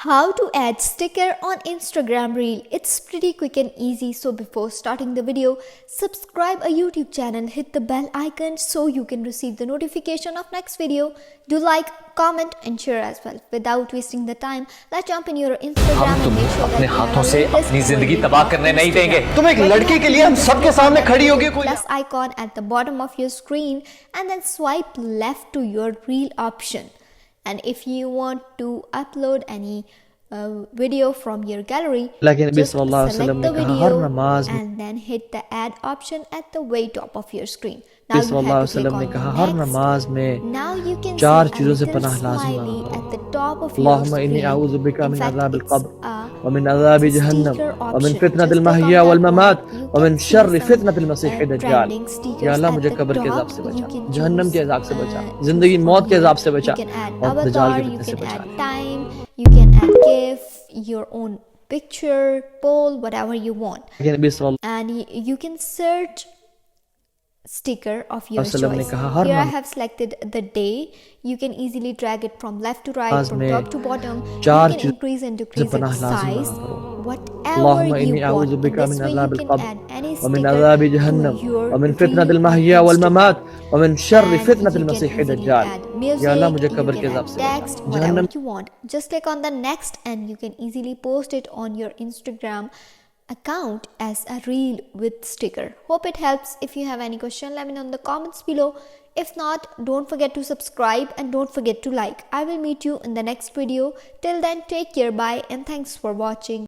How to add sticker on Instagram Reel. It's pretty quick and easy. So before starting the video, subscribe a YouTube channel, hit the bell icon so you can receive the notification of next video. Do like, comment and share as well. Without wasting the time, let's jump in your Instagram and make sure अपने हाथों से अपनी जिंदगी तबाह करने नहीं देंगे। तुम एक लड़की के लिए हम सबके सामने खड़ी होगी कोई plus icon at the bottom of your screen and then swipe left to your reel option. And if you want to upload any video from your gallery, just select the video and then hit the add option at the way top of your screen. Now you have to click on next. Now you can see a little smiley at the top of your screen. In fact, it's ومن عذاب جهنم ومن فتنة المحيا والممات ومن شر فتنة المسيح الدجال या अल्लाह मुझे कब्र के अज़ाब से बचा, जहन्नम के अज़ाब से बचा, जिंदगी मौत के अज़ाब से बचा और दज्जाल के फितने से बचा। You can add GIF, your own picture, poll, whatever you want. And you can search sticker of your choice. Here I have selected the day. You can easily drag it from left to right, from top to bottom. You can increase and decrease its size, whatever you want. And this way you can add any ومن عذاب جهنم ومن فتنة المحيا والممات ومن شر فتنة المسيح الدجال या अल्लाह मुझे कब्र के अज़ाब से text, whatever you want. Just click on the next and you can easily post it on your Instagram account as a reel with sticker. Hope it helps. If you have any question, let me know in the comments below. If not, don't forget to subscribe and don't forget to like. I will meet you in the next video. Till then, take care, bye, and thanks for watching.